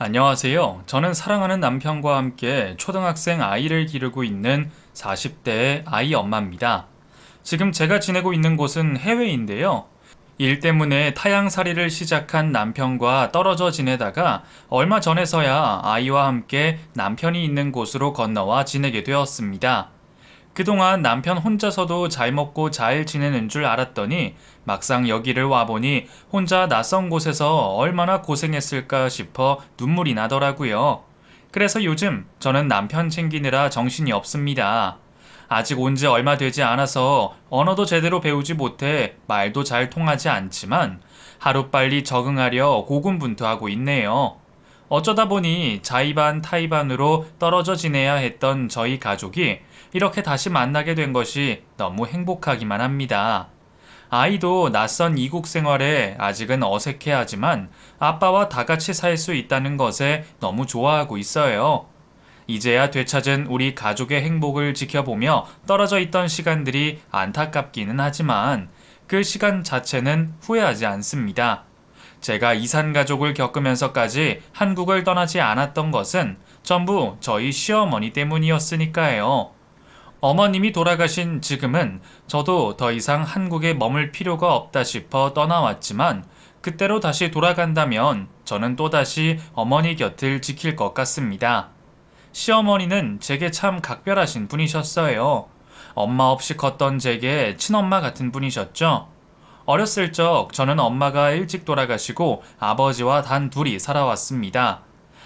안녕하세요. 저는 사랑하는 남편과 함께 초등학생 아이를 기르고 있는 40대의 아이 엄마입니다. 지금 제가 지내고 있는 곳은 해외인데요. 일 때문에 타향살이를 시작한 남편과 떨어져 지내다가 얼마 전에서야 아이와 함께 남편이 있는 곳으로 건너와 지내게 되었습니다. 그동안 남편 혼자서도 잘 먹고 잘 지내는 줄 알았더니 막상 여기를 와보니 혼자 낯선 곳에서 얼마나 고생했을까 싶어 눈물이 나더라고요. 그래서 요즘 저는 남편 챙기느라 정신이 없습니다. 아직 온지 얼마 되지 않아서 언어도 제대로 배우지 못해 말도 잘 통하지 않지만 하루빨리 적응하려 고군분투하고 있네요. 어쩌다 보니 자의반 타의반으로 떨어져 지내야 했던 저희 가족이 이렇게 다시 만나게 된 것이 너무 행복하기만 합니다. 아이도 낯선 이국 생활에 아직은 어색해하지만 아빠와 다 같이 살 수 있다는 것에 너무 좋아하고 있어요. 이제야 되찾은 우리 가족의 행복을 지켜보며 떨어져 있던 시간들이 안타깝기는 하지만 그 시간 자체는 후회하지 않습니다. 제가 이산 가족을 겪으면서까지 한국을 떠나지 않았던 것은 전부 저희 시어머니 때문이었으니까요. 어머님이 돌아가신 지금은 저도 더 이상 한국에 머물 필요가 없다 싶어 떠나왔지만 그때로 다시 돌아간다면 저는 또다시 어머니 곁을 지킬 것 같습니다. 시어머니는 제게 참 각별하신 분이셨어요. 엄마 없이 컸던 제게 친엄마 같은 분이셨죠. 어렸을 적 저는 엄마가 일찍 돌아가시고 아버지와 단 둘이 살아왔습니다.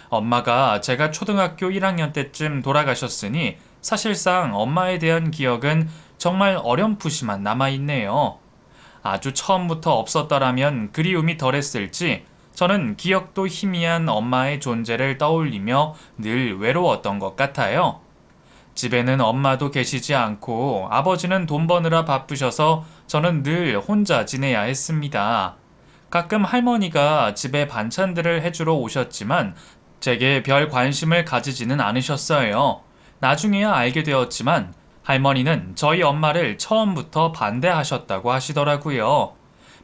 엄마가 제가 초등학교 1학년 때쯤 돌아가셨으니 사실상 엄마에 대한 기억은 정말 어렴풋이만 남아있네요. 아주 처음부터 없었더라면 그리움이 덜했을지 저는 기억도 희미한 엄마의 존재를 떠올리며 늘 외로웠던 것 같아요. 집에는 엄마도 계시지 않고 아버지는 돈 버느라 바쁘셔서 저는 늘 혼자 지내야 했습니다. 가끔 할머니가 집에 반찬들을 해주러 오셨지만 제게 별 관심을 가지지는 않으셨어요. 나중에야 알게 되었지만 할머니는 저희 엄마를 처음부터 반대하셨다고 하시더라고요.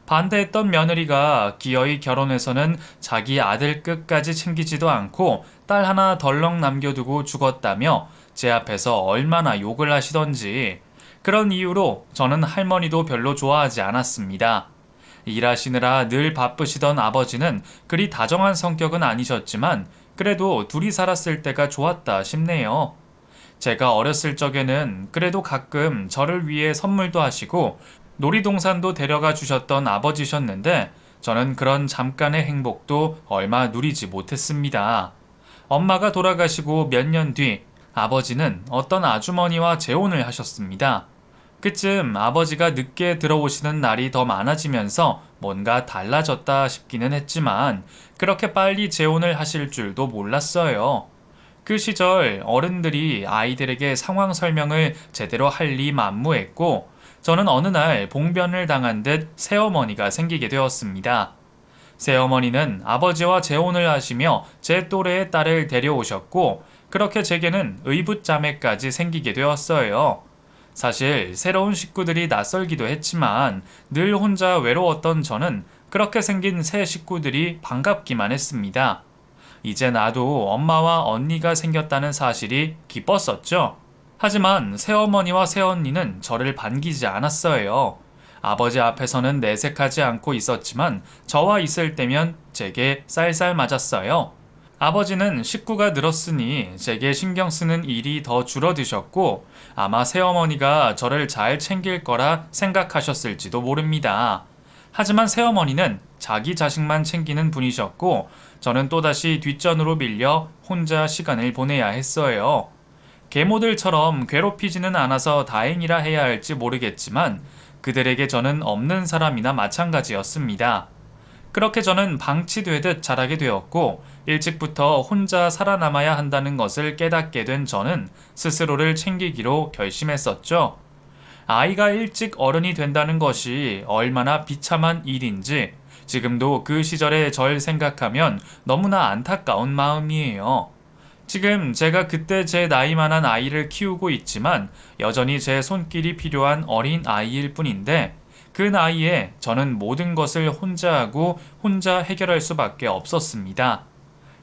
반대했던 며느리가 기어이 결혼해서는 자기 아들 끝까지 챙기지도 않고 딸 하나 덜렁 남겨두고 죽었다며 제 앞에서 얼마나 욕을 하시던지. 그런 이유로 저는 할머니도 별로 좋아하지 않았습니다. 일하시느라 늘 바쁘시던 아버지는 그리 다정한 성격은 아니셨지만 그래도 둘이 살았을 때가 좋았다 싶네요. 제가 어렸을 적에는 그래도 가끔 저를 위해 선물도 하시고 놀이동산도 데려가 주셨던 아버지셨는데 저는 그런 잠깐의 행복도 얼마 누리지 못했습니다. 엄마가 돌아가시고 몇 년 뒤 아버지는 어떤 아주머니와 재혼을 하셨습니다. 그쯤 아버지가 늦게 들어오시는 날이 더 많아지면서 뭔가 달라졌다 싶기는 했지만 그렇게 빨리 재혼을 하실 줄도 몰랐어요. 그 시절 어른들이 아이들에게 상황 설명을 제대로 할 리 만무했고 저는 어느 날 봉변을 당한 듯 새어머니가 생기게 되었습니다. 새어머니는 아버지와 재혼을 하시며 제 또래의 딸을 데려오셨고 그렇게 제게는 의붓자매까지 생기게 되었어요. 사실 새로운 식구들이 낯설기도 했지만 늘 혼자 외로웠던 저는 그렇게 생긴 새 식구들이 반갑기만 했습니다. 이제 나도 엄마와 언니가 생겼다는 사실이 기뻤었죠. 하지만 새어머니와 새언니는 저를 반기지 않았어요. 아버지 앞에서는 내색하지 않고 있었지만 저와 있을 때면 제게 쌀쌀 맞았어요. 아버지는 식구가 늘었으니 제게 신경 쓰는 일이 더 줄어드셨고 아마 새어머니가 저를 잘 챙길 거라 생각하셨을지도 모릅니다. 하지만 새어머니는 자기 자식만 챙기는 분이셨고 저는 또다시 뒷전으로 밀려 혼자 시간을 보내야 했어요. 계모들처럼 괴롭히지는 않아서 다행이라 해야 할지 모르겠지만 그들에게 저는 없는 사람이나 마찬가지였습니다. 그렇게 저는 방치되듯 자라게 되었고 일찍부터 혼자 살아남아야 한다는 것을 깨닫게 된 저는 스스로를 챙기기로 결심했었죠. 아이가 일찍 어른이 된다는 것이 얼마나 비참한 일인지 지금도 그 시절의 절 생각하면 너무나 안타까운 마음이에요. 지금 제가 그때 제 나이만한 아이를 키우고 있지만 여전히 제 손길이 필요한 어린 아이일 뿐인데 그 나이에 저는 모든 것을 혼자 하고 혼자 해결할 수밖에 없었습니다.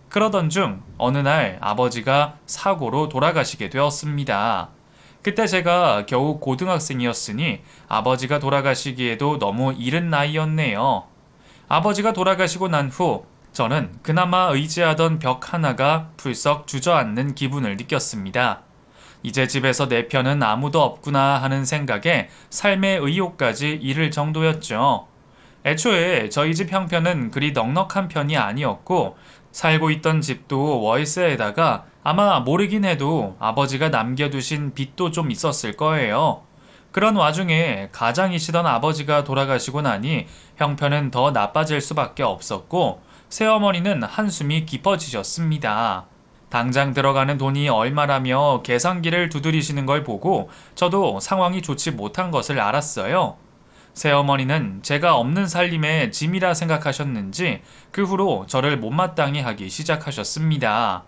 그러던 중 어느 날 아버지가 사고로 돌아가시게 되었습니다. 그때 제가 겨우 고등학생이었으니 아버지가 돌아가시기에도 너무 이른 나이였네요. 아버지가 돌아가시고 난 후 저는 그나마 의지하던 벽 하나가 풀썩 주저앉는 기분을 느꼈습니다. 이제 집에서 내 편은 아무도 없구나 하는 생각에 삶의 의욕까지 잃을 정도였죠. 애초에 저희 집 형편은 그리 넉넉한 편이 아니었고 살고 있던 집도 월세에다가 아마 모르긴 해도 아버지가 남겨두신 빚도 좀 있었을 거예요. 그런 와중에 가장이시던 아버지가 돌아가시고 나니 형편은 더 나빠질 수밖에 없었고 새어머니는 한숨이 깊어지셨습니다. 당장 들어가는 돈이 얼마라며 계산기를 두드리시는 걸 보고 저도 상황이 좋지 못한 것을 알았어요. 새어머니는 제가 없는 살림의 짐이라 생각하셨는지 그 후로 저를 못마땅히 하기 시작하셨습니다.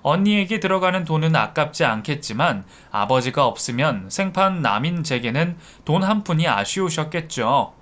언니에게 들어가는 돈은 아깝지 않겠지만 아버지가 없으면 생판 남인 제게는 돈 한 푼이 아쉬우셨겠죠.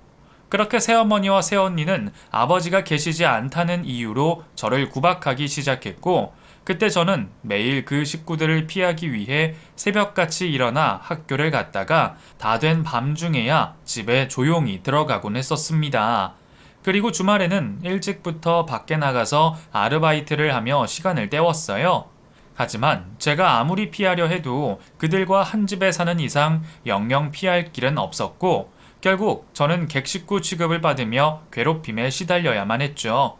그렇게 새어머니와 새언니는 아버지가 계시지 않다는 이유로 저를 구박하기 시작했고 그때 저는 매일 그 식구들을 피하기 위해 새벽같이 일어나 학교를 갔다가 다 된 밤중에야 집에 조용히 들어가곤 했었습니다. 그리고 주말에는 일찍부터 밖에 나가서 아르바이트를 하며 시간을 때웠어요. 하지만 제가 아무리 피하려 해도 그들과 한 집에 사는 이상 영영 피할 길은 없었고 결국 저는 객식구 취급을 받으며 괴롭힘에 시달려야만 했죠.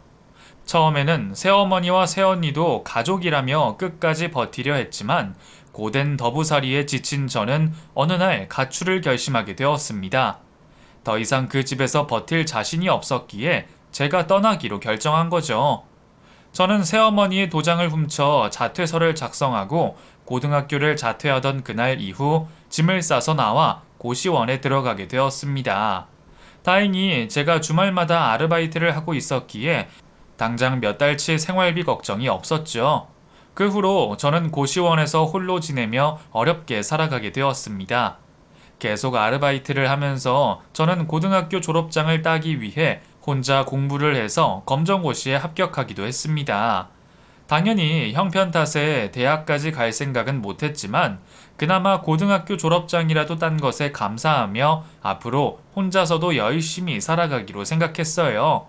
처음에는 새어머니와 새언니도 가족이라며 끝까지 버티려 했지만 고된 더부살이에 지친 저는 어느 날 가출을 결심하게 되었습니다. 더 이상 그 집에서 버틸 자신이 없었기에 제가 떠나기로 결정한 거죠. 저는 새어머니의 도장을 훔쳐 자퇴서를 작성하고 고등학교를 자퇴하던 그날 이후 짐을 싸서 나와 고시원에 들어가게 되었습니다. 다행히 제가 주말마다 아르바이트를 하고 있었기에 당장 몇 달치 생활비 걱정이 없었죠. 그 후로 저는 고시원에서 홀로 지내며 어렵게 살아가게 되었습니다. 계속 아르바이트를 하면서 저는 고등학교 졸업장을 따기 위해 혼자 공부를 해서 검정고시에 합격하기도 했습니다. 당연히 형편 탓에 대학까지 갈 생각은 못했지만 그나마 고등학교 졸업장이라도 딴 것에 감사하며 앞으로 혼자서도 열심히 살아가기로 생각했어요.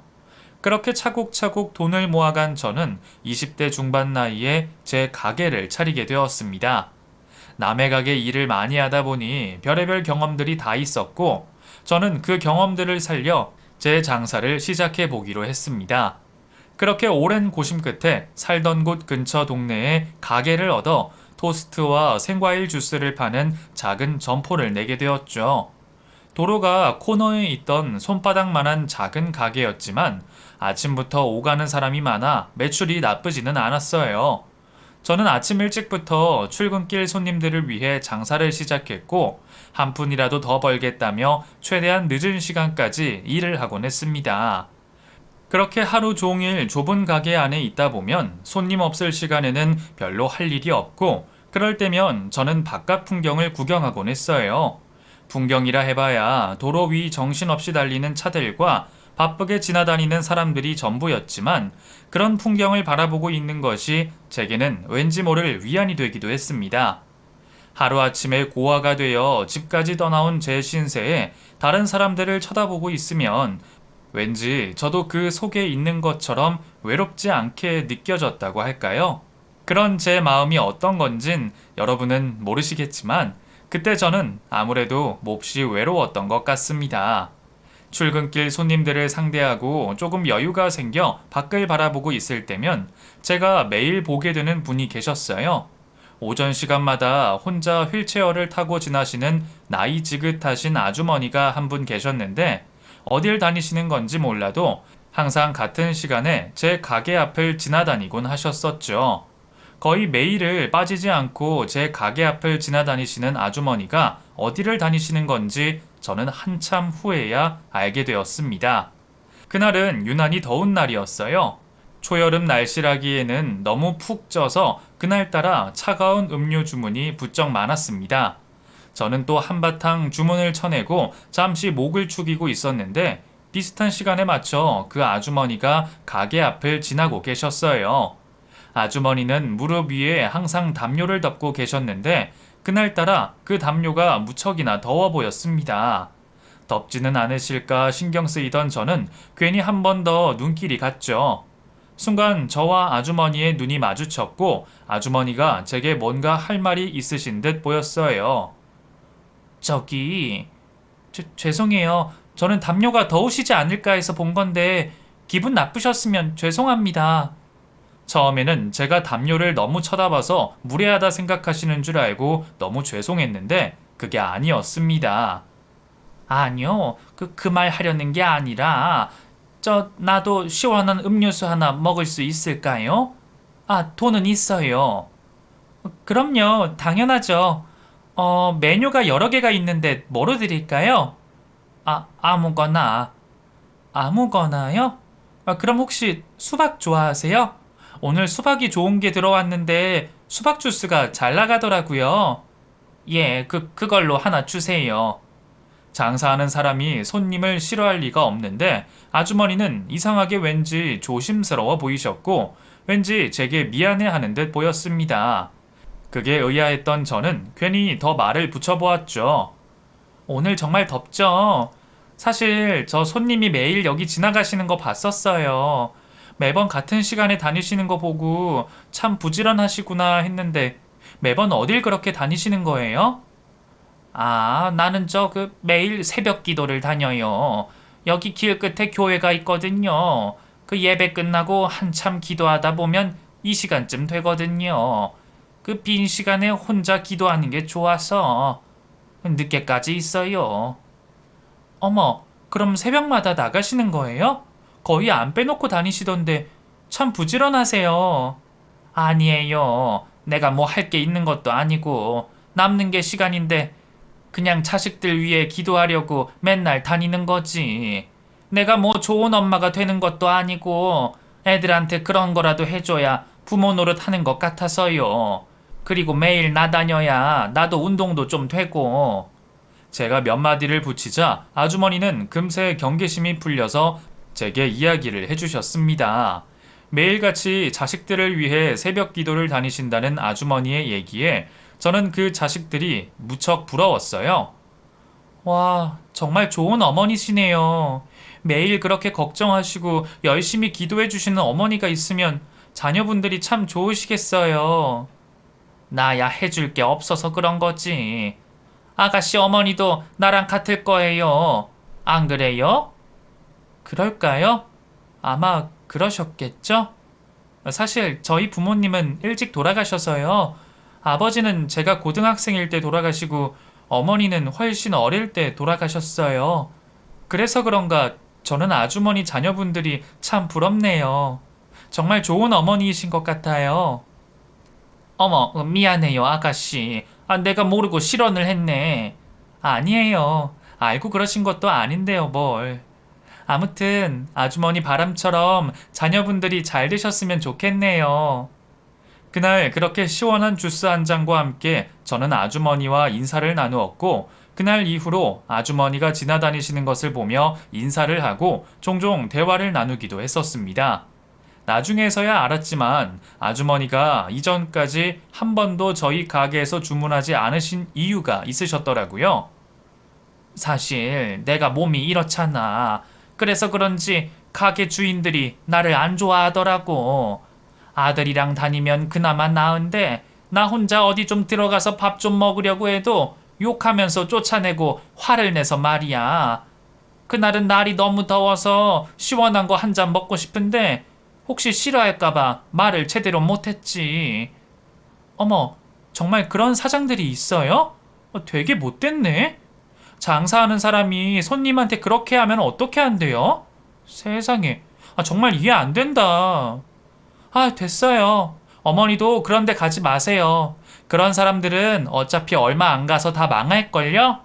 그렇게 차곡차곡 돈을 모아간 저는 20대 중반 나이에 제 가게를 차리게 되었습니다. 남의 가게 일을 많이 하다 보니 별의별 경험들이 다 있었고 저는 그 경험들을 살려 제 장사를 시작해 보기로 했습니다. 그렇게 오랜 고심 끝에 살던 곳 근처 동네에 가게를 얻어 토스트와 생과일 주스를 파는 작은 점포를 내게 되었죠. 도로가 코너에 있던 손바닥만한 작은 가게였지만 아침부터 오가는 사람이 많아 매출이 나쁘지는 않았어요. 저는 아침 일찍부터 출근길 손님들을 위해 장사를 시작했고 한 푼이라도 더 벌겠다며 최대한 늦은 시간까지 일을 하곤 했습니다. 그렇게 하루 종일 좁은 가게 안에 있다 보면 손님 없을 시간에는 별로 할 일이 없고 그럴 때면 저는 바깥 풍경을 구경하곤 했어요. 풍경이라 해봐야 도로 위 정신없이 달리는 차들과 바쁘게 지나다니는 사람들이 전부였지만 그런 풍경을 바라보고 있는 것이 제게는 왠지 모를 위안이 되기도 했습니다. 하루아침에 고아가 되어 집까지 떠나온 제 신세에 다른 사람들을 쳐다보고 있으면 왠지 저도 그 속에 있는 것처럼 외롭지 않게 느껴졌다고 할까요? 그런 제 마음이 어떤 건진 여러분은 모르시겠지만 그때 저는 아무래도 몹시 외로웠던 것 같습니다. 출근길 손님들을 상대하고 조금 여유가 생겨 밖을 바라보고 있을 때면 제가 매일 보게 되는 분이 계셨어요. 오전 시간마다 혼자 휠체어를 타고 지나시는 나이 지긋하신 아주머니가 한 분 계셨는데 어딜 다니시는 건지 몰라도 항상 같은 시간에 제 가게 앞을 지나다니곤 하셨었죠. 거의 매일을 빠지지 않고 제 가게 앞을 지나다니시는 아주머니가 어디를 다니시는 건지 저는 한참 후에야 알게 되었습니다. 그날은 유난히 더운 날이었어요. 초여름 날씨라기에는 너무 푹 쪄서 그날따라 차가운 음료 주문이 부쩍 많았습니다. 저는 또 한바탕 주문을 쳐내고 잠시 목을 축이고 있었는데 비슷한 시간에 맞춰 그 아주머니가 가게 앞을 지나고 계셨어요. 아주머니는 무릎 위에 항상 담요를 덮고 계셨는데 그날따라 그 담요가 무척이나 더워 보였습니다. 덥지는 않으실까 신경 쓰이던 저는 괜히 한 번 더 눈길이 갔죠. 순간 저와 아주머니의 눈이 마주쳤고 아주머니가 제게 뭔가 할 말이 있으신 듯 보였어요. 저기, 죄송해요. 저는 담요가 더우시지 않을까 해서 본 건데 기분 나쁘셨으면 죄송합니다. 처음에는 제가 담요를 너무 쳐다봐서 무례하다 생각하시는 줄 알고 너무 죄송했는데 그게 아니었습니다. 아니요, 그 말 하려는 게 아니라 나도 시원한 음료수 하나 먹을 수 있을까요? 아, 돈은 있어요. 그럼요, 당연하죠. 메뉴가 여러 개가 있는데 뭐로 드릴까요? 아무거나. 아무거나요? 그럼 혹시 수박 좋아하세요? 오늘 수박이 좋은 게 들어왔는데 수박 주스가 잘 나가더라고요. 예, 그걸로 하나 주세요. 장사하는 사람이 손님을 싫어할 리가 없는데 아주머니는 이상하게 왠지 조심스러워 보이셨고 왠지 제게 미안해하는 듯 보였습니다. 그게 의아했던 저는 괜히 더 말을 붙여보았죠. 오늘 정말 덥죠? 사실 저 손님이 매일 여기 지나가시는 거 봤었어요. 매번 같은 시간에 다니시는 거 보고 참 부지런하시구나 했는데 매번 어딜 그렇게 다니시는 거예요? 나는 매일 새벽 기도를 다녀요. 여기 길 끝에 교회가 있거든요. 그 예배 끝나고 한참 기도하다 보면 이 시간쯤 되거든요. 그 빈 시간에 혼자 기도하는 게 좋아서 늦게까지 있어요. 어머, 그럼 새벽마다 나가시는 거예요? 거의 안 빼놓고 다니시던데 참 부지런하세요. 아니에요. 내가 뭐 할 게 있는 것도 아니고 남는 게 시간인데 그냥 자식들 위해 기도하려고 맨날 다니는 거지. 내가 뭐 좋은 엄마가 되는 것도 아니고 애들한테 그런 거라도 해줘야 부모 노릇하는 것 같아서요. 그리고 매일 나다녀야 나도 운동도 좀 되고. 제가 몇 마디를 붙이자 아주머니는 금세 경계심이 풀려서 제게 이야기를 해주셨습니다. 매일같이 자식들을 위해 새벽 기도를 다니신다는 아주머니의 얘기에 저는 그 자식들이 무척 부러웠어요. 와, 정말 좋은 어머니시네요. 매일 그렇게 걱정하시고 열심히 기도해 주시는 어머니가 있으면 자녀분들이 참 좋으시겠어요. 나야 해줄 게 없어서 그런 거지. 아가씨 어머니도 나랑 같을 거예요. 안 그래요? 그럴까요? 아마 그러셨겠죠? 사실 저희 부모님은 일찍 돌아가셔서요. 아버지는 제가 고등학생일 때 돌아가시고 어머니는 훨씬 어릴 때 돌아가셨어요. 그래서 그런가 저는 아주머니 자녀분들이 참 부럽네요. 정말 좋은 어머니이신 것 같아요. 어머, 미안해요, 아가씨. 내가 모르고 실언을 했네. 아니에요. 알고 그러신 것도 아닌데요, 뭘. 아무튼 아주머니 바람처럼 자녀분들이 잘 되셨으면 좋겠네요. 그날 그렇게 시원한 주스 한 잔과 함께 저는 아주머니와 인사를 나누었고 그날 이후로 아주머니가 지나다니시는 것을 보며 인사를 하고 종종 대화를 나누기도 했었습니다. 나중에서야 알았지만 아주머니가 이전까지 한 번도 저희 가게에서 주문하지 않으신 이유가 있으셨더라고요. 사실 내가 몸이 이렇잖아. 그래서 그런지 가게 주인들이 나를 안 좋아하더라고. 아들이랑 다니면 그나마 나은데 나 혼자 어디 좀 들어가서 밥 좀 먹으려고 해도 욕하면서 쫓아내고 화를 내서 말이야. 그날은 날이 너무 더워서 시원한 거 한 잔 먹고 싶은데 혹시 싫어할까봐 말을 제대로 못했지. 어머, 정말 그런 사장들이 있어요? 되게 못됐네. 장사하는 사람이 손님한테 그렇게 하면 어떻게 한대요? 세상에, 정말 이해 안 된다. 됐어요. 어머니도 그런 데 가지 마세요. 그런 사람들은 어차피 얼마 안 가서 다 망할걸요?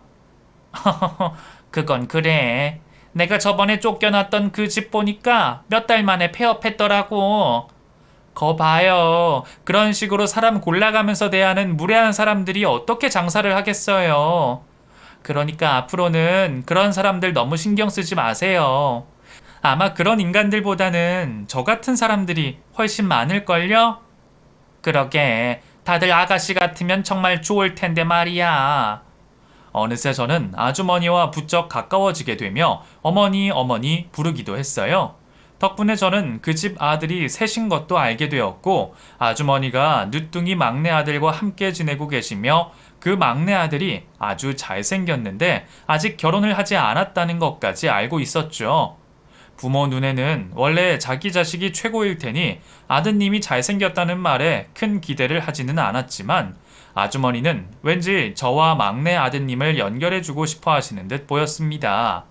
그건 그래. 내가 저번에 쫓겨났던 그 집 보니까 몇 달 만에 폐업했더라고. 거 봐요. 그런 식으로 사람 골라가면서 대하는 무례한 사람들이 어떻게 장사를 하겠어요. 그러니까 앞으로는 그런 사람들 너무 신경 쓰지 마세요. 아마 그런 인간들보다는 저 같은 사람들이 훨씬 많을걸요? 그러게, 다들 아가씨 같으면 정말 좋을 텐데 말이야. 어느새 저는 아주머니와 부쩍 가까워지게 되며 어머니, 어머니 부르기도 했어요. 덕분에 저는 그 집 아들이 셋인 것도 알게 되었고, 아주머니가 늦둥이 막내 아들과 함께 지내고 계시며 그 막내 아들이 아주 잘생겼는데 아직 결혼을 하지 않았다는 것까지 알고 있었죠. 부모 눈에는 원래 자기 자식이 최고일 테니 아드님이 잘생겼다는 말에 큰 기대를 하지는 않았지만, 아주머니는 왠지 저와 막내 아드님을 연결해주고 싶어 하시는 듯 보였습니다.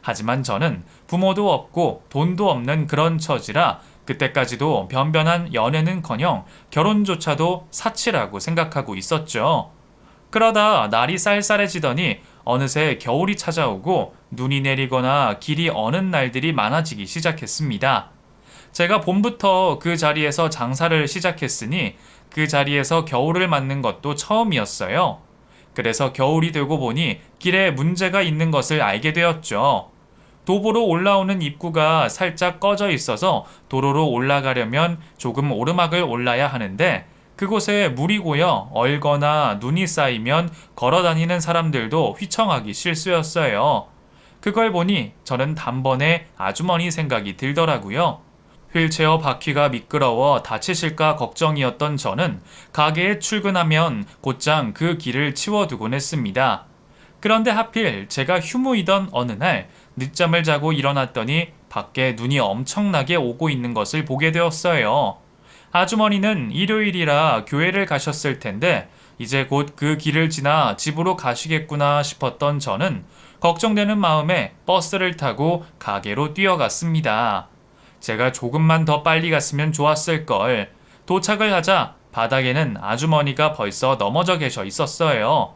하지만 저는 부모도 없고 돈도 없는 그런 처지라 그때까지도 변변한 연애는커녕 결혼조차도 사치라고 생각하고 있었죠. 그러다 날이 쌀쌀해지더니 어느새 겨울이 찾아오고 눈이 내리거나 길이 어는 날들이 많아지기 시작했습니다. 제가 봄부터 그 자리에서 장사를 시작했으니 그 자리에서 겨울을 맞는 것도 처음이었어요. 그래서 겨울이 되고 보니 길에 문제가 있는 것을 알게 되었죠. 도보로 올라오는 입구가 살짝 꺼져 있어서 도로로 올라가려면 조금 오르막을 올라야 하는데, 그곳에 물이 고여 얼거나 눈이 쌓이면 걸어다니는 사람들도 휘청하기 실수였어요. 그걸 보니 저는 단번에 아주머니 생각이 들더라고요. 휠체어 바퀴가 미끄러워 다치실까 걱정이었던 저는 가게에 출근하면 곧장 그 길을 치워두곤 했습니다. 그런데 하필 제가 휴무이던 어느 날 늦잠을 자고 일어났더니 밖에 눈이 엄청나게 오고 있는 것을 보게 되었어요. 아주머니는 일요일이라 교회를 가셨을 텐데 이제 곧 그 길을 지나 집으로 가시겠구나 싶었던 저는 걱정되는 마음에 버스를 타고 가게로 뛰어갔습니다. 제가 조금만 더 빨리 갔으면 좋았을 걸. 도착을 하자 바닥에는 아주머니가 벌써 넘어져 계셔 있었어요.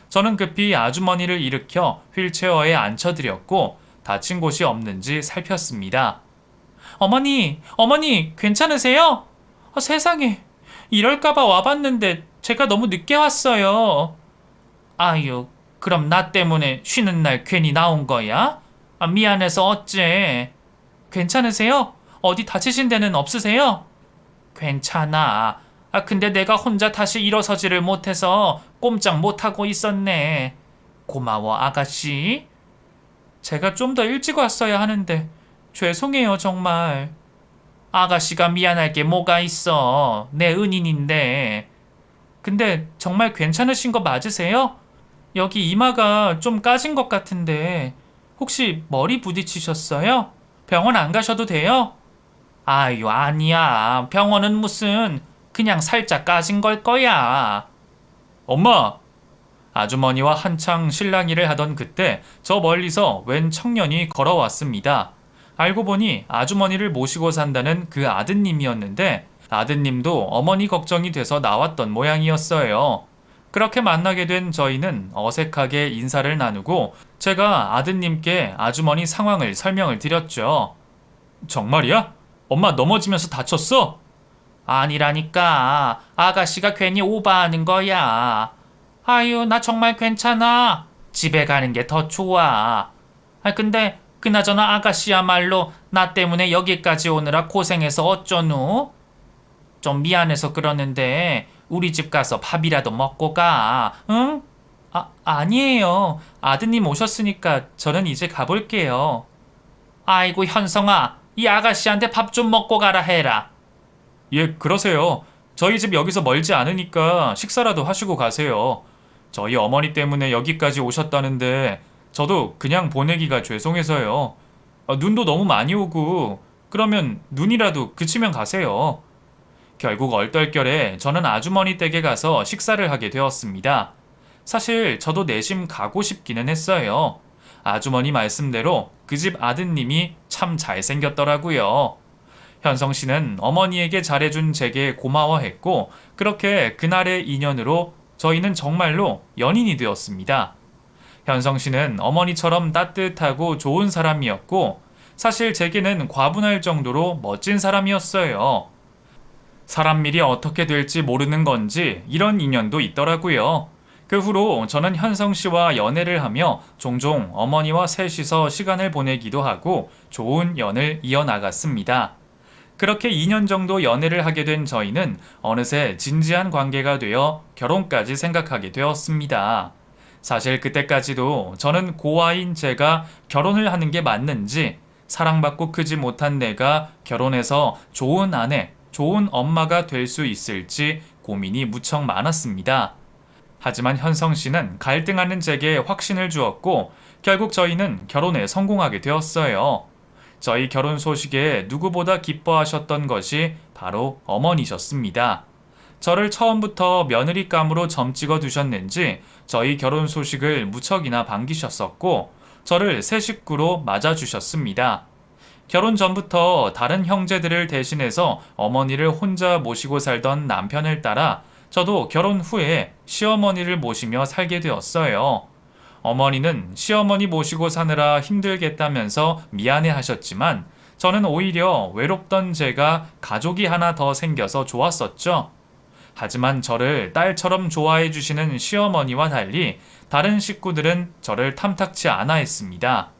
저는 급히 아주머니를 일으켜 휠체어에 앉혀드렸고 다친 곳이 없는지 살폈습니다. 어머니, 어머니 괜찮으세요? 세상에, 이럴까봐 와봤는데 제가 너무 늦게 왔어요. 아유, 그럼 나 때문에 쉬는 날 괜히 나온 거야? 미안해서 어째. 괜찮으세요? 어디 다치신 데는 없으세요? 괜찮아. 근데 내가 혼자 다시 일어서지를 못해서 꼼짝 못하고 있었네. 고마워, 아가씨. 제가 좀 더 일찍 왔어야 하는데 죄송해요, 정말. 아가씨가 미안할 게 뭐가 있어. 내 은인인데. 근데 정말 괜찮으신 거 맞으세요? 여기 이마가 좀 까진 것 같은데 혹시 머리 부딪히셨어요? 병원 안 가셔도 돼요? 아유, 아니야. 병원은 무슨, 그냥 살짝 까진 걸 거야. 엄마! 아주머니와 한창 실랑이를 하던 그때 저 멀리서 웬 청년이 걸어왔습니다. 알고 보니 아주머니를 모시고 산다는 그 아드님이었는데, 아드님도 어머니 걱정이 돼서 나왔던 모양이었어요. 그렇게 만나게 된 저희는 어색하게 인사를 나누고 제가 아드님께 아주머니 상황을 설명을 드렸죠. 정말이야? 엄마 넘어지면서 다쳤어? 아니라니까. 아가씨가 괜히 오바하는 거야. 아유, 나 정말 괜찮아. 집에 가는 게 더 좋아. 근데 그나저나 아가씨야말로 나 때문에 여기까지 오느라 고생해서 어쩌누? 좀 미안해서 그러는데 우리 집 가서 밥이라도 먹고 가. 응? 아니에요. 아드님 오셨으니까 저는 이제 가볼게요. 아이고, 현성아, 이 아가씨한테 밥 좀 먹고 가라 해라. 예, 그러세요. 저희 집 여기서 멀지 않으니까 식사라도 하시고 가세요. 저희 어머니 때문에 여기까지 오셨다는데 저도 그냥 보내기가 죄송해서요. 눈도 너무 많이 오고 그러면 눈이라도 그치면 가세요. 결국 얼떨결에 저는 아주머니 댁에 가서 식사를 하게 되었습니다. 사실 저도 내심 가고 싶기는 했어요. 아주머니 말씀대로 그 집 아드님이 참 잘생겼더라고요. 현성 씨는 어머니에게 잘해준 제게 고마워했고 그렇게 그날의 인연으로 저희는 정말로 연인이 되었습니다. 현성 씨는 어머니처럼 따뜻하고 좋은 사람이었고 사실 제게는 과분할 정도로 멋진 사람이었어요. 사람 일이 어떻게 될지 모르는 건지 이런 인연도 있더라고요. 그 후로 저는 현성 씨와 연애를 하며 종종 어머니와 셋이서 시간을 보내기도 하고 좋은 연을 이어나갔습니다. 그렇게 2년 정도 연애를 하게 된 저희는 어느새 진지한 관계가 되어 결혼까지 생각하게 되었습니다. 사실 그때까지도 저는 고아인 제가 결혼을 하는 게 맞는지, 사랑받고 크지 못한 내가 결혼해서 좋은 아내, 좋은 엄마가 될 수 있을지 고민이 무척 많았습니다. 하지만 현성 씨는 갈등하는 제게 확신을 주었고 결국 저희는 결혼에 성공하게 되었어요. 저희 결혼 소식에 누구보다 기뻐하셨던 것이 바로 어머니셨습니다. 저를 처음부터 며느리감으로 점 찍어 두셨는지 저희 결혼 소식을 무척이나 반기셨었고 저를 새 식구로 맞아주셨습니다. 결혼 전부터 다른 형제들을 대신해서 어머니를 혼자 모시고 살던 남편을 따라 저도 결혼 후에 시어머니를 모시며 살게 되었어요. 어머니는 시어머니 모시고 사느라 힘들겠다면서 미안해 하셨지만 저는 오히려 외롭던 제가 가족이 하나 더 생겨서 좋았었죠. 하지만 저를 딸처럼 좋아해 주시는 시어머니와 달리 다른 식구들은 저를 탐탁치 않아 했습니다.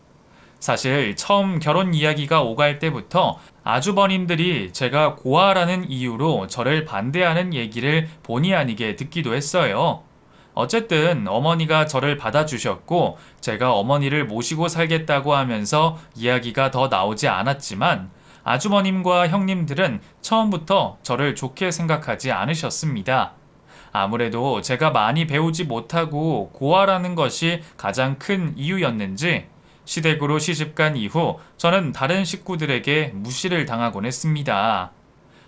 사실 처음 결혼 이야기가 오갈 때부터 아주버님들이 제가 고아라는 이유로 저를 반대하는 얘기를 본의 아니게 듣기도 했어요. 어쨌든 어머니가 저를 받아주셨고 제가 어머니를 모시고 살겠다고 하면서 이야기가 더 나오지 않았지만 아주버님과 형님들은 처음부터 저를 좋게 생각하지 않으셨습니다. 아무래도 제가 많이 배우지 못하고 고아라는 것이 가장 큰 이유였는지 시댁으로 시집간 이후 저는 다른 식구들에게 무시를 당하곤 했습니다.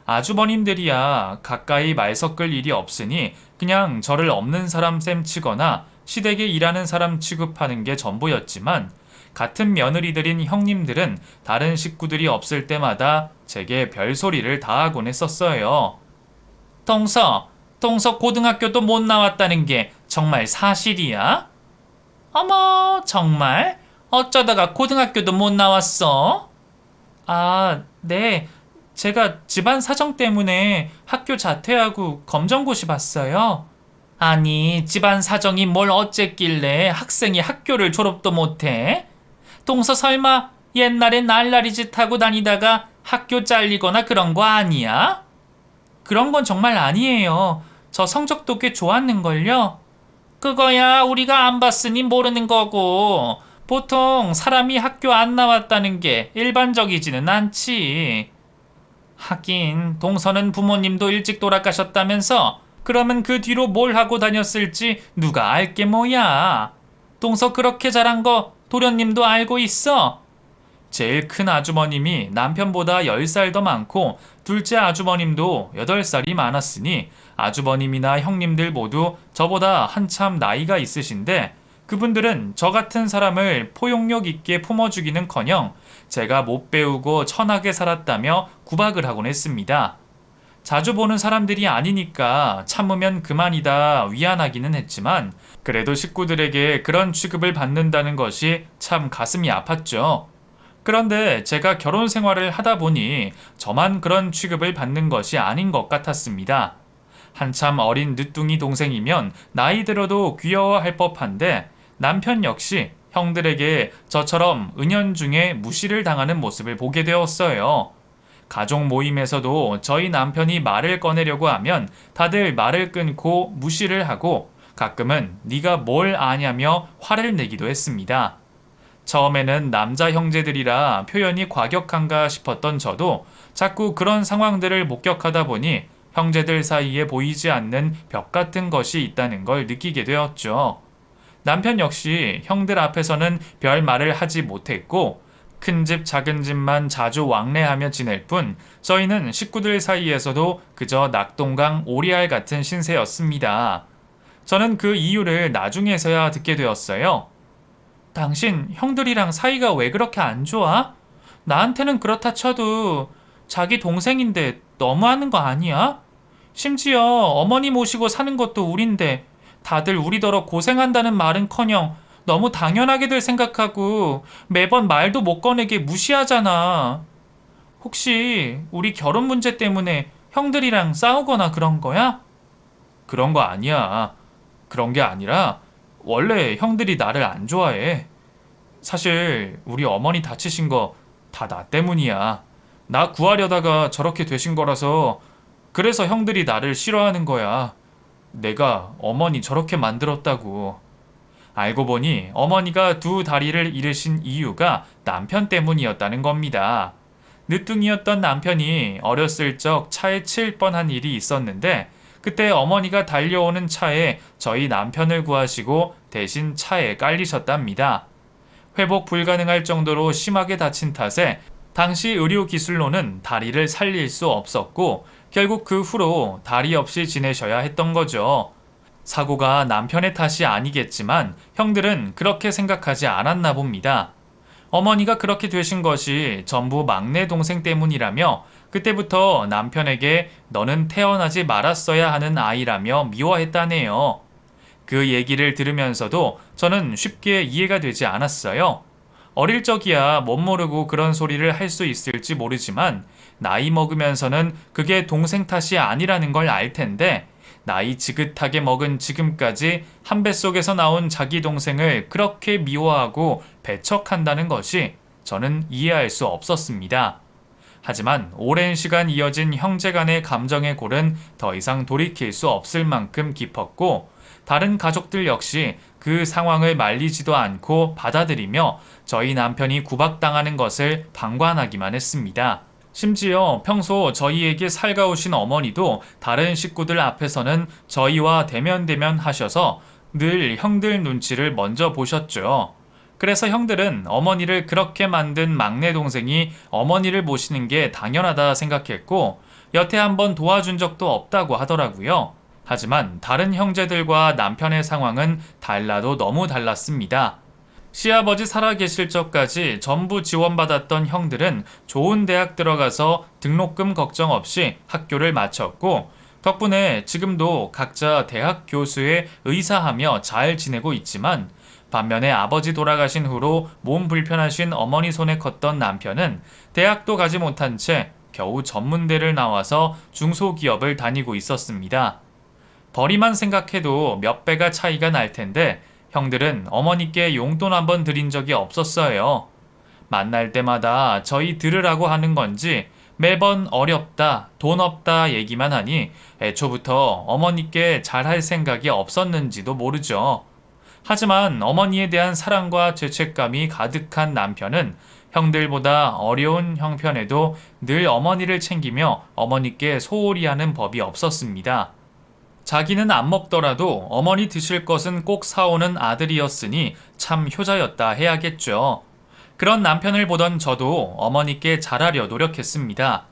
아주버님들이야 가까이 말 섞을 일이 없으니 그냥 저를 없는 사람 셈 치거나 시댁에 일하는 사람 취급하는 게 전부였지만 같은 며느리들인 형님들은 다른 식구들이 없을 때마다 제게 별소리를 다 하곤 했었어요. 동서 고등학교도 못 나왔다는 게 정말 사실이야? 어머, 정말? 어쩌다가 고등학교도 못 나왔어? 아, 네. 제가 집안 사정 때문에 학교 자퇴하고 검정고시 봤어요. 아니, 집안 사정이 뭘 어쨌길래 학생이 학교를 졸업도 못해? 동서 설마 옛날에 날라리 짓 하고 다니다가 학교 잘리거나 그런 거 아니야? 그런 건 정말 아니에요. 저 성적도 꽤 좋았는걸요? 그거야 우리가 안 봤으니 모르는 거고 보통 사람이 학교 안 나왔다는 게 일반적이지는 않지. 하긴 동서는 부모님도 일찍 돌아가셨다면서 그러면 그 뒤로 뭘 하고 다녔을지 누가 알게 뭐야. 동서 그렇게 잘한 거 도련님도 알고 있어? 제일 큰 아주머님이 남편보다 10살 더 많고 둘째 아주버님도 8살이 많았으니 아주버님이나 형님들 모두 저보다 한참 나이가 있으신데 그분들은 저 같은 사람을 포용력 있게 품어주기는커녕 제가 못 배우고 천하게 살았다며 구박을 하곤 했습니다. 자주 보는 사람들이 아니니까 참으면 그만이다 위안하기는 했지만 그래도 식구들에게 그런 취급을 받는다는 것이 참 가슴이 아팠죠. 그런데 제가 결혼 생활을 하다 보니 저만 그런 취급을 받는 것이 아닌 것 같았습니다. 한참 어린 늦둥이 동생이면 나이 들어도 귀여워할 법한데 남편 역시 형들에게 저처럼 은연중에 무시를 당하는 모습을 보게 되었어요. 가족 모임에서도 저희 남편이 말을 꺼내려고 하면 다들 말을 끊고 무시를 하고 가끔은 네가 뭘 아냐며 화를 내기도 했습니다. 처음에는 남자 형제들이라 표현이 과격한가 싶었던 저도 자꾸 그런 상황들을 목격하다 보니 형제들 사이에 보이지 않는 벽 같은 것이 있다는 걸 느끼게 되었죠. 남편 역시 형들 앞에서는 별 말을 하지 못했고 큰 집 작은 집만 자주 왕래하며 지낼 뿐 저희는 식구들 사이에서도 그저 낙동강 오리알 같은 신세였습니다. 저는 그 이유를 나중에서야 듣게 되었어요. 당신 형들이랑 사이가 왜 그렇게 안 좋아? 나한테는 그렇다 쳐도 자기 동생인데 너무하는 거 아니야? 심지어 어머니 모시고 사는 것도 우린데 다들 우리더러 고생한다는 말은커녕 너무 당연하게들 생각하고 매번 말도 못 꺼내게 무시하잖아. 혹시 우리 결혼 문제 때문에 형들이랑 싸우거나 그런 거야? 그런 거 아니야. 그런 게 아니라 원래 형들이 나를 안 좋아해. 사실 우리 어머니 다치신 거 다 나 때문이야. 나 구하려다가 저렇게 되신 거라서 그래서 형들이 나를 싫어하는 거야. 내가 어머니 저렇게 만들었다고. 알고 보니 어머니가 두 다리를 잃으신 이유가 남편 때문이었다는 겁니다. 늦둥이였던 남편이 어렸을 적 차에 치일 뻔한 일이 있었는데 그때 어머니가 달려오는 차에 저희 남편을 구하시고 대신 차에 깔리셨답니다. 회복 불가능할 정도로 심하게 다친 탓에 당시 의료기술로는 다리를 살릴 수 없었고 결국 그 후로 다리 없이 지내셔야 했던 거죠. 사고가 남편의 탓이 아니겠지만 형들은 그렇게 생각하지 않았나 봅니다. 어머니가 그렇게 되신 것이 전부 막내 동생 때문이라며 그때부터 남편에게 너는 태어나지 말았어야 하는 아이라며 미워했다네요. 그 얘기를 들으면서도 저는 쉽게 이해가 되지 않았어요. 어릴 적이야 못 모르고 그런 소리를 할 수 있을지 모르지만 나이 먹으면서는 그게 동생 탓이 아니라는 걸 알 텐데 나이 지긋하게 먹은 지금까지 한 뱃속에서 나온 자기 동생을 그렇게 미워하고 배척한다는 것이 저는 이해할 수 없었습니다. 하지만 오랜 시간 이어진 형제 간의 감정의 골은 더 이상 돌이킬 수 없을 만큼 깊었고 다른 가족들 역시 그 상황을 말리지도 않고 받아들이며 저희 남편이 구박당하는 것을 방관하기만 했습니다. 심지어 평소 저희에게 살가우신 어머니도 다른 식구들 앞에서는 저희와 대면대면 하셔서 늘 형들 눈치를 먼저 보셨죠. 그래서 형들은 어머니를 그렇게 만든 막내 동생이 어머니를 모시는 게 당연하다 생각했고 여태 한번 도와준 적도 없다고 하더라고요. 하지만 다른 형제들과 남편의 상황은 달라도 너무 달랐습니다. 시아버지 살아계실 적까지 전부 지원받았던 형들은 좋은 대학 들어가서 등록금 걱정 없이 학교를 마쳤고 덕분에 지금도 각자 대학 교수에 의사하며 잘 지내고 있지만 반면에 아버지 돌아가신 후로 몸 불편하신 어머니 손에 컸던 남편은 대학도 가지 못한 채 겨우 전문대를 나와서 중소기업을 다니고 있었습니다. 벌이만 생각해도 몇 배가 차이가 날 텐데 형들은 어머니께 용돈 한번 드린 적이 없었어요. 만날 때마다 저희 들으라고 하는 건지 매번 어렵다, 돈 없다 얘기만 하니 애초부터 어머니께 잘할 생각이 없었는지도 모르죠. 하지만 어머니에 대한 사랑과 죄책감이 가득한 남편은 형들보다 어려운 형편에도 늘 어머니를 챙기며 어머니께 소홀히 하는 법이 없었습니다. 자기는 안 먹더라도 어머니 드실 것은 꼭 사오는 아들이었으니 참 효자였다 해야겠죠. 그런 남편을 보던 저도 어머니께 잘하려 노력했습니다.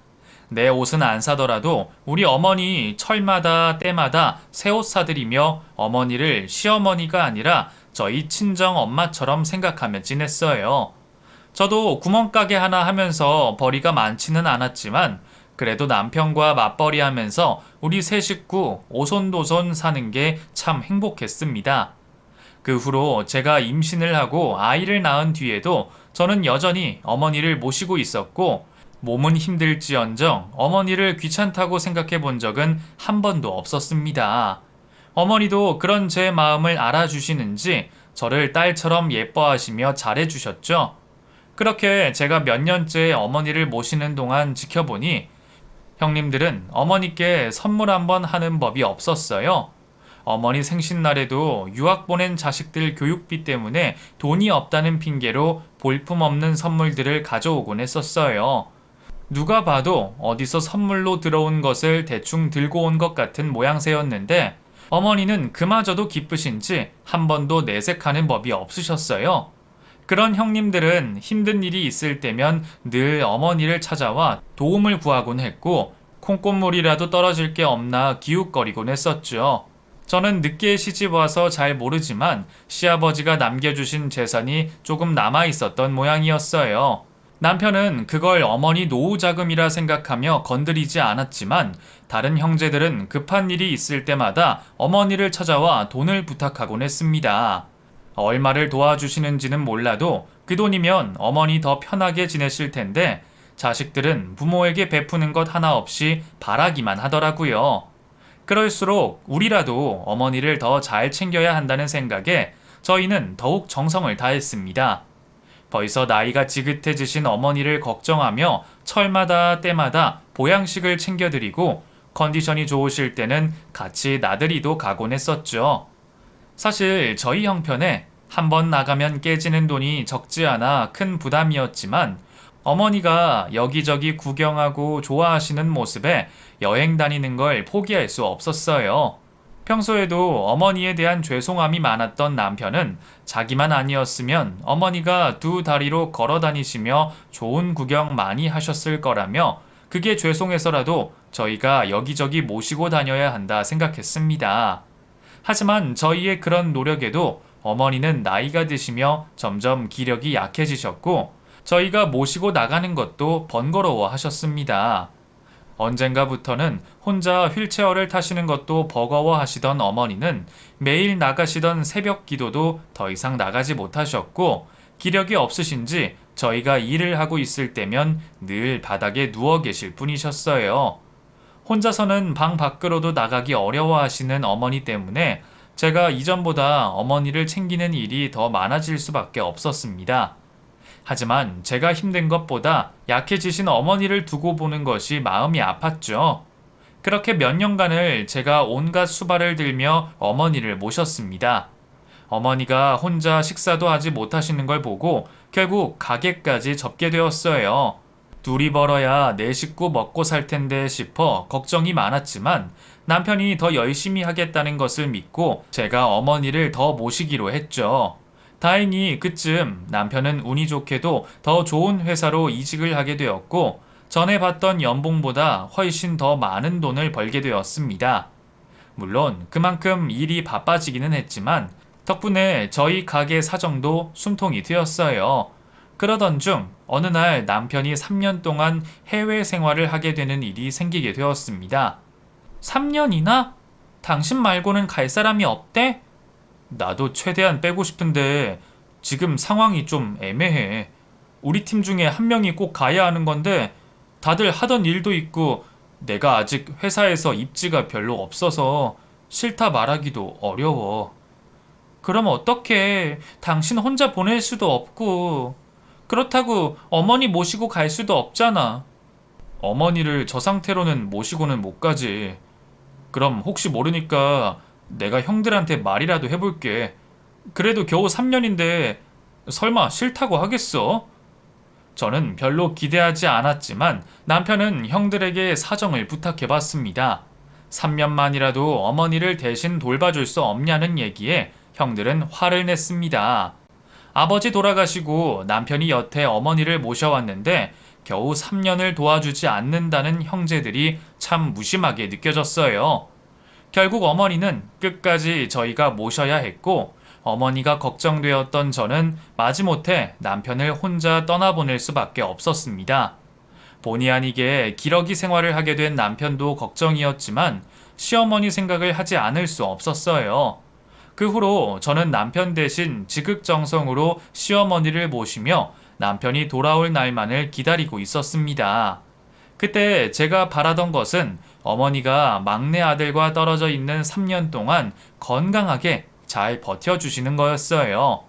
내 옷은 안 사더라도 우리 어머니 철마다 때마다 새 옷 사드리며 어머니를 시어머니가 아니라 저희 친정 엄마처럼 생각하며 지냈어요. 저도 구멍가게 하나 하면서 벌이가 많지는 않았지만 그래도 남편과 맞벌이 하면서 우리 세 식구 오손도손 사는 게 참 행복했습니다. 그 후로 제가 임신을 하고 아이를 낳은 뒤에도 저는 여전히 어머니를 모시고 있었고 몸은 힘들지언정 어머니를 귀찮다고 생각해 본 적은 한 번도 없었습니다. 어머니도 그런 제 마음을 알아주시는지 저를 딸처럼 예뻐하시며 잘해주셨죠. 그렇게 제가 몇 년째 어머니를 모시는 동안 지켜보니 형님들은 어머니께 선물 한번 하는 법이 없었어요. 어머니 생신날에도 유학 보낸 자식들 교육비 때문에 돈이 없다는 핑계로 볼품없는 선물들을 가져오곤 했었어요. 누가 봐도 어디서 선물로 들어온 것을 대충 들고 온 것 같은 모양새였는데 어머니는 그마저도 기쁘신지 한 번도 내색하는 법이 없으셨어요. 그런 형님들은 힘든 일이 있을 때면 늘 어머니를 찾아와 도움을 구하곤 했고 콩고물이라도 떨어질 게 없나 기웃거리곤 했었죠. 저는 늦게 시집 와서 잘 모르지만 시아버지가 남겨주신 재산이 조금 남아있었던 모양이었어요. 남편은 그걸 어머니 노후 자금이라 생각하며 건드리지 않았지만 다른 형제들은 급한 일이 있을 때마다 어머니를 찾아와 돈을 부탁하곤 했습니다. 얼마를 도와주시는지는 몰라도 그 돈이면 어머니 더 편하게 지내실 텐데 자식들은 부모에게 베푸는 것 하나 없이 바라기만 하더라고요. 그럴수록 우리라도 어머니를 더 잘 챙겨야 한다는 생각에 저희는 더욱 정성을 다했습니다. 벌써 나이가 지긋해지신 어머니를 걱정하며 철마다 때마다 보양식을 챙겨드리고 컨디션이 좋으실 때는 같이 나들이도 가곤 했었죠. 사실 저희 형편에 한 번 나가면 깨지는 돈이 적지 않아 큰 부담이었지만 어머니가 여기저기 구경하고 좋아하시는 모습에 여행 다니는 걸 포기할 수 없었어요. 평소에도 어머니에 대한 죄송함이 많았던 남편은 자기만 아니었으면 어머니가 두 다리로 걸어 다니시며 좋은 구경 많이 하셨을 거라며 그게 죄송해서라도 저희가 여기저기 모시고 다녀야 한다 생각했습니다. 하지만 저희의 그런 노력에도 어머니는 나이가 드시며 점점 기력이 약해지셨고 저희가 모시고 나가는 것도 번거로워 하셨습니다. 언젠가부터는 혼자 휠체어를 타시는 것도 버거워 하시던 어머니는 매일 나가시던 새벽 기도도 더 이상 나가지 못하셨고 기력이 없으신지 저희가 일을 하고 있을 때면 늘 바닥에 누워 계실 뿐이셨어요. 혼자서는 방 밖으로도 나가기 어려워 하시는 어머니 때문에 제가 이전보다 어머니를 챙기는 일이 더 많아질 수밖에 없었습니다. 하지만 제가 힘든 것보다 약해지신 어머니를 두고 보는 것이 마음이 아팠죠. 그렇게 몇 년간을 제가 온갖 수발을 들며 어머니를 모셨습니다. 어머니가 혼자 식사도 하지 못하시는 걸 보고 결국 가게까지 접게 되었어요. 둘이 벌어야 내 식구 먹고 살 텐데 싶어 걱정이 많았지만 남편이 더 열심히 하겠다는 것을 믿고 제가 어머니를 더 모시기로 했죠. 다행히 그쯤 남편은 운이 좋게도 더 좋은 회사로 이직을 하게 되었고 전에 받던 연봉보다 훨씬 더 많은 돈을 벌게 되었습니다. 물론 그만큼 일이 바빠지기는 했지만 덕분에 저희 가게 사정도 숨통이 트였어요. 그러던 중 어느 날 남편이 3년 동안 해외 생활을 하게 되는 일이 생기게 되었습니다. 3년이나? 당신 말고는 갈 사람이 없대? 나도 최대한 빼고 싶은데 지금 상황이 좀 애매해. 우리 팀 중에 한 명이 꼭 가야 하는 건데 다들 하던 일도 있고 내가 아직 회사에서 입지가 별로 없어서 싫다 말하기도 어려워. 그럼 어떡해. 당신 혼자 보낼 수도 없고. 그렇다고 어머니 모시고 갈 수도 없잖아. 어머니를 저 상태로는 모시고는 못 가지. 그럼 혹시 모르니까 내가 형들한테 말이라도 해볼게. 그래도 겨우 3년인데 설마 싫다고 하겠어? 저는 별로 기대하지 않았지만 남편은 형들에게 사정을 부탁해봤습니다. 3년만이라도 어머니를 대신 돌봐줄 수 없냐는 얘기에 형들은 화를 냈습니다. 아버지 돌아가시고 남편이 여태 어머니를 모셔왔는데 겨우 3년을 도와주지 않는다는 형제들이 참 무심하게 느껴졌어요. 결국 어머니는 끝까지 저희가 모셔야 했고 어머니가 걱정되었던 저는 마지못해 남편을 혼자 떠나보낼 수밖에 없었습니다. 본의 아니게 기러기 생활을 하게 된 남편도 걱정이었지만 시어머니 생각을 하지 않을 수 없었어요. 그 후로 저는 남편 대신 지극정성으로 시어머니를 모시며 남편이 돌아올 날만을 기다리고 있었습니다. 그때 제가 바라던 것은 어머니가 막내 아들과 떨어져 있는 3년 동안 건강하게 잘 버텨주시는 거였어요.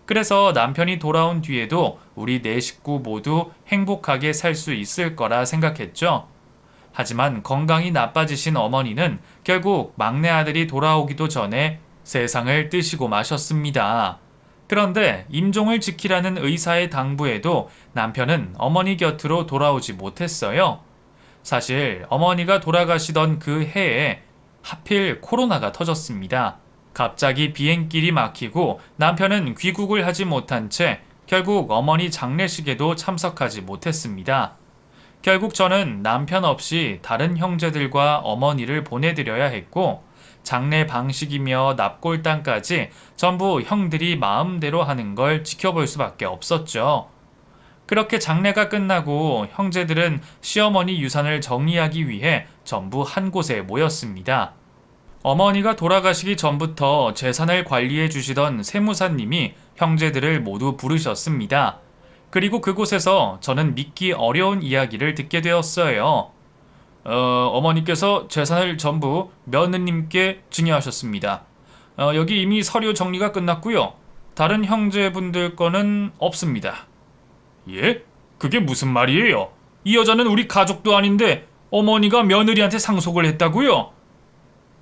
그래서 남편이 돌아온 뒤에도 우리 네 식구 모두 행복하게 살 수 있을 거라 생각했죠. 하지만 건강이 나빠지신 어머니는 결국 막내 아들이 돌아오기도 전에 세상을 뜨시고 마셨습니다. 그런데 임종을 지키라는 의사의 당부에도 남편은 어머니 곁으로 돌아오지 못했어요. 사실 어머니가 돌아가시던 그 해에 하필 코로나가 터졌습니다. 갑자기 비행길이 막히고 남편은 귀국을 하지 못한 채 결국 어머니 장례식에도 참석하지 못했습니다. 결국 저는 남편 없이 다른 형제들과 어머니를 보내드려야 했고 장례 방식이며 납골당까지 전부 형들이 마음대로 하는 걸 지켜볼 수밖에 없었죠. 그렇게 장례가 끝나고 형제들은 시어머니 유산을 정리하기 위해 전부 한 곳에 모였습니다. 어머니가 돌아가시기 전부터 재산을 관리해 주시던 세무사님이 형제들을 모두 부르셨습니다. 그리고 그곳에서 저는 믿기 어려운 이야기를 듣게 되었어요. 어머니께서 재산을 전부 며느님께 증여하셨습니다. 여기 이미 서류 정리가 끝났고요. 다른 형제분들 거는 없습니다. 예? 그게 무슨 말이에요? 이 여자는 우리 가족도 아닌데 어머니가 며느리한테 상속을 했다고요?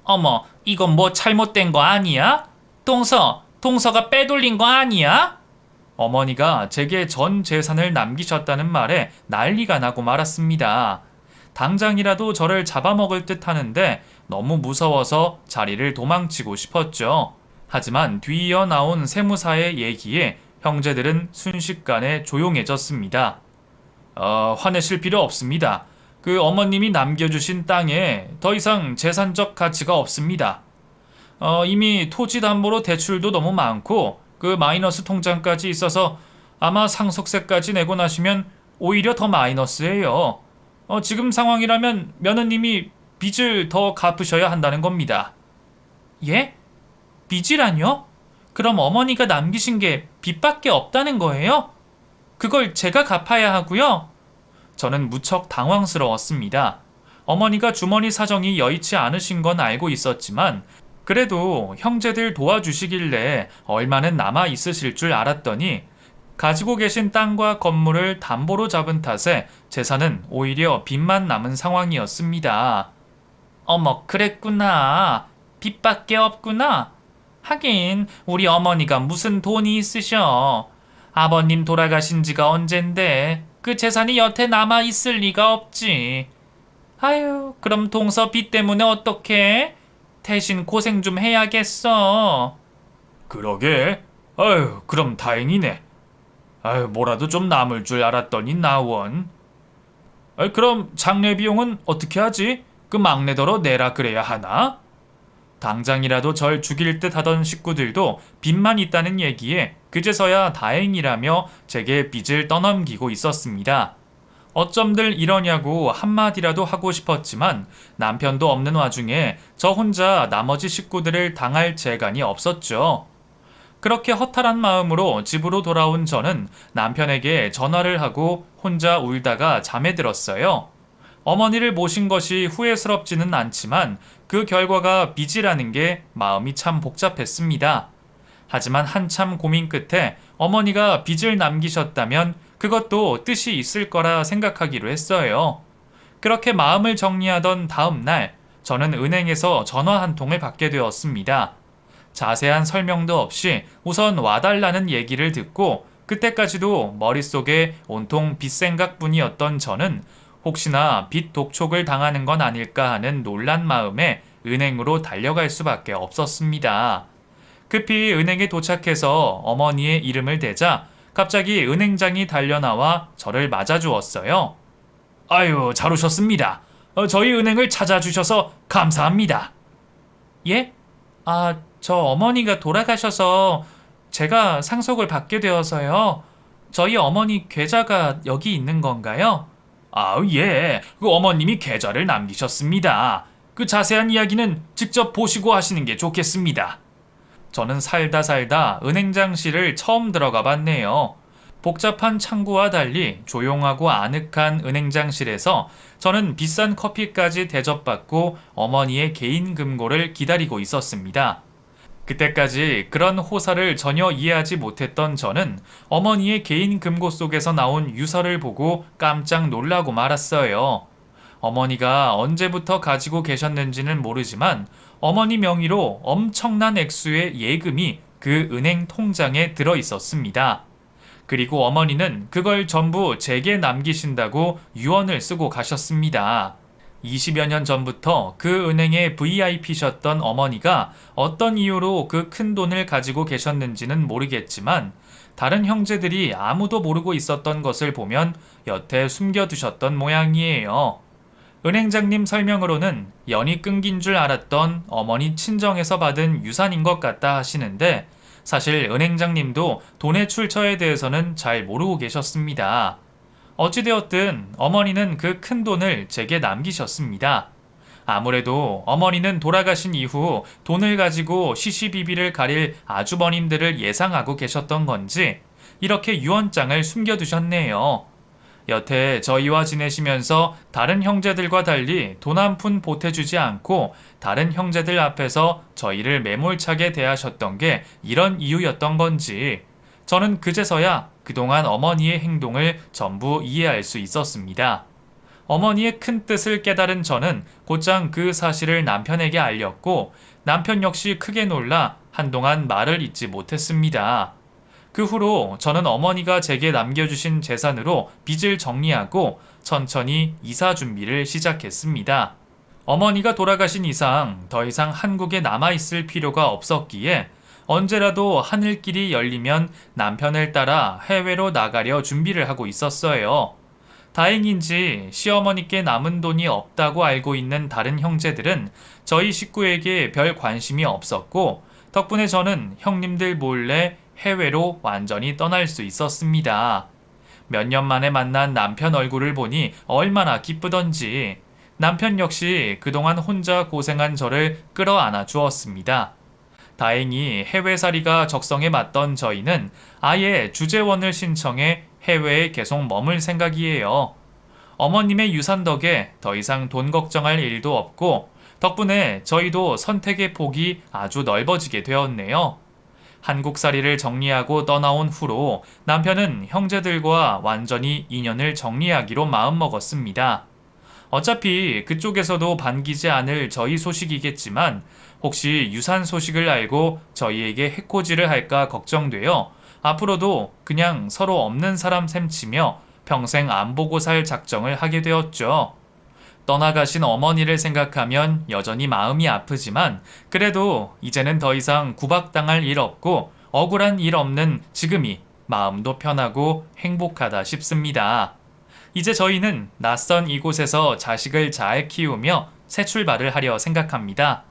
어머, 이건 뭐 잘못된 거 아니야? 동서가 빼돌린 거 아니야? 어머니가 제게 전 재산을 남기셨다는 말에 난리가 나고 말았습니다. 당장이라도 저를 잡아먹을 듯 하는데 너무 무서워서 자리를 도망치고 싶었죠. 하지만 뒤이어 나온 세무사의 얘기에 형제들은 순식간에 조용해졌습니다. 화내실 필요 없습니다. 그 어머님이 남겨주신 땅에 더 이상 재산적 가치가 없습니다. 이미 토지 담보로 대출도 너무 많고 그 마이너스 통장까지 있어서 아마 상속세까지 내고 나시면 오히려 더 마이너스예요. 지금 상황이라면 며느님이 빚을 더 갚으셔야 한다는 겁니다. 예? 빚이라뇨? 그럼 어머니가 남기신 게 빚밖에 없다는 거예요? 그걸 제가 갚아야 하고요? 저는 무척 당황스러웠습니다. 어머니가 주머니 사정이 여의치 않으신 건 알고 있었지만 그래도 형제들 도와주시길래 얼마는 남아 있으실 줄 알았더니 가지고 계신 땅과 건물을 담보로 잡은 탓에 재산은 오히려 빚만 남은 상황이었습니다. 어머, 그랬구나. 빚밖에 없구나. 하긴 우리 어머니가 무슨 돈이 있으셔. 아버님 돌아가신 지가 언젠데 그 재산이 여태 남아 있을 리가 없지. 아유, 그럼 동서 빚 때문에 어떡해? 대신 고생 좀 해야겠어. 그러게. 아유, 그럼 다행이네. 아유, 뭐라도 좀 남을 줄 알았더니 나원. 그럼 장례 비용은 어떻게 하지? 그 막내더러 내라 그래야 하나? 당장이라도 절 죽일 듯 하던 식구들도 빚만 있다는 얘기에 그제서야 다행이라며 제게 빚을 떠넘기고 있었습니다. 어쩜들 이러냐고 한마디라도 하고 싶었지만 남편도 없는 와중에 저 혼자 나머지 식구들을 당할 재간이 없었죠. 그렇게 허탈한 마음으로 집으로 돌아온 저는 남편에게 전화를 하고 혼자 울다가 잠에 들었어요. 어머니를 모신 것이 후회스럽지는 않지만 그 결과가 빚이라는 게 마음이 참 복잡했습니다. 하지만 한참 고민 끝에 어머니가 빚을 남기셨다면 그것도 뜻이 있을 거라 생각하기로 했어요. 그렇게 마음을 정리하던 다음 날 저는 은행에서 전화 한 통을 받게 되었습니다. 자세한 설명도 없이 우선 와달라는 얘기를 듣고 그때까지도 머릿속에 온통 빚 생각뿐이었던 저는 혹시나 빚 독촉을 당하는 건 아닐까 하는 놀란 마음에 은행으로 달려갈 수밖에 없었습니다. 급히 은행에 도착해서 어머니의 이름을 대자 갑자기 은행장이 달려나와 저를 맞아주었어요. 아유, 잘 오셨습니다. 저희 은행을 찾아주셔서 감사합니다. 예? 저 어머니가 돌아가셔서 제가 상속을 받게 되어서요. 저희 어머니 계좌가 여기 있는 건가요? 예. 그 어머님이 계좌를 남기셨습니다. 그 자세한 이야기는 직접 보시고 하시는 게 좋겠습니다. 저는 살다 은행장실을 처음 들어가 봤네요. 복잡한 창구와 달리 조용하고 아늑한 은행장실에서 저는 비싼 커피까지 대접받고 어머니의 개인 금고를 기다리고 있었습니다. 그때까지 그런 호사를 전혀 이해하지 못했던 저는 어머니의 개인 금고 속에서 나온 유서를 보고 깜짝 놀라고 말았어요. 어머니가 언제부터 가지고 계셨는지는 모르지만 어머니 명의로 엄청난 액수의 예금이 그 은행 통장에 들어 있었습니다. 그리고 어머니는 그걸 전부 제게 남기신다고 유언을 쓰고 가셨습니다. 20여 년 전부터 그 은행의 VIP셨던 어머니가 어떤 이유로 그 큰 돈을 가지고 계셨는지는 모르겠지만 다른 형제들이 아무도 모르고 있었던 것을 보면 여태 숨겨두셨던 모양이에요. 은행장님 설명으로는 연이 끊긴 줄 알았던 어머니 친정에서 받은 유산인 것 같다 하시는데 사실 은행장님도 돈의 출처에 대해서는 잘 모르고 계셨습니다. 어찌되었든 어머니는 그 큰 돈을 제게 남기셨습니다. 아무래도 어머니는 돌아가신 이후 돈을 가지고 시시비비를 가릴 아주버님들을 예상하고 계셨던 건지 이렇게 유언장을 숨겨두셨네요. 여태 저희와 지내시면서 다른 형제들과 달리 돈 한 푼 보태주지 않고 다른 형제들 앞에서 저희를 매몰차게 대하셨던 게 이런 이유였던 건지 저는 그제서야 그동안 어머니의 행동을 전부 이해할 수 있었습니다. 어머니의 큰 뜻을 깨달은 저는 곧장 그 사실을 남편에게 알렸고 남편 역시 크게 놀라 한동안 말을 잇지 못했습니다. 그 후로 저는 어머니가 제게 남겨주신 재산으로 빚을 정리하고 천천히 이사 준비를 시작했습니다. 어머니가 돌아가신 이상 더 이상 한국에 남아있을 필요가 없었기에 언제라도 하늘길이 열리면 남편을 따라 해외로 나가려 준비를 하고 있었어요. 다행인지 시어머니께 남은 돈이 없다고 알고 있는 다른 형제들은 저희 식구에게 별 관심이 없었고 덕분에 저는 형님들 몰래 해외로 완전히 떠날 수 있었습니다. 몇 년 만에 만난 남편 얼굴을 보니 얼마나 기쁘던지 남편 역시 그동안 혼자 고생한 저를 끌어안아 주었습니다. 다행히 해외살이가 적성에 맞던 저희는 아예 주재원을 신청해 해외에 계속 머물 생각이에요. 어머님의 유산 덕에 더 이상 돈 걱정할 일도 없고 덕분에 저희도 선택의 폭이 아주 넓어지게 되었네요. 한국살이를 정리하고 떠나온 후로 남편은 형제들과 완전히 인연을 정리하기로 마음먹었습니다. 어차피 그쪽에서도 반기지 않을 저희 소식이겠지만 혹시 유산 소식을 알고 저희에게 해코지를 할까 걱정되어 앞으로도 그냥 서로 없는 사람 셈치며 평생 안 보고 살 작정을 하게 되었죠. 떠나가신 어머니를 생각하면 여전히 마음이 아프지만 그래도 이제는 더 이상 구박당할 일 없고 억울한 일 없는 지금이 마음도 편하고 행복하다 싶습니다. 이제 저희는 낯선 이곳에서 자식을 잘 키우며 새 출발을 하려 생각합니다.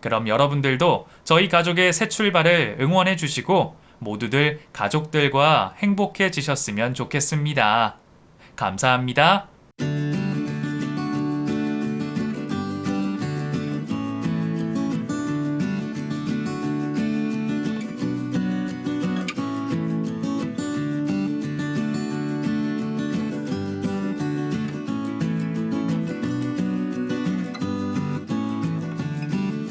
그럼 여러분들도 저희 가족의 새 출발을 응원해 주시고 모두들 가족들과 행복해지셨으면 좋겠습니다. 감사합니다.